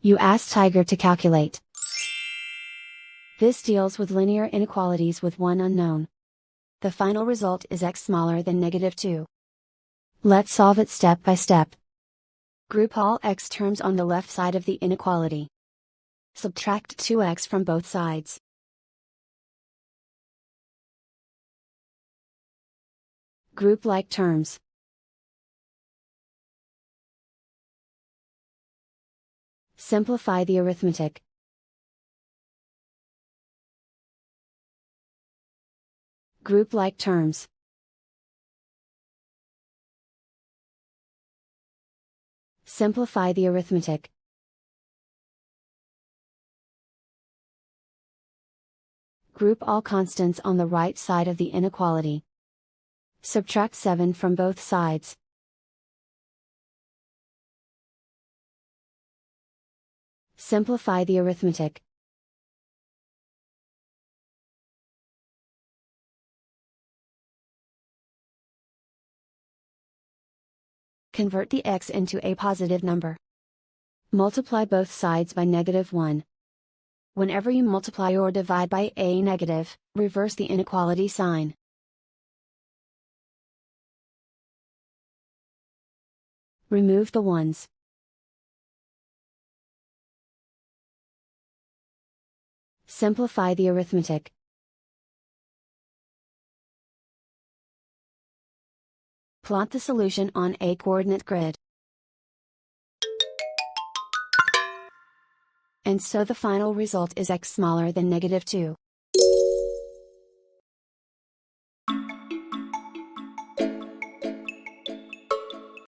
You ask Tiger to calculate. This deals with linear inequalities with one unknown. The final result is x smaller than -2. Let's solve it step by step. Group all x terms on the left side of the inequality. Subtract 2x from both sides. Group like terms. Simplify the arithmetic. Group like terms. Simplify the arithmetic. Group all constants on the right side of the inequality. Subtract 7 from both sides. Simplify the arithmetic. Convert the x into a positive number. Multiply both sides by -1. Whenever you multiply or divide by a negative, reverse the inequality sign. Remove the ones. Simplify the arithmetic. Plot the solution on a coordinate grid. And so the final result is x smaller than -2.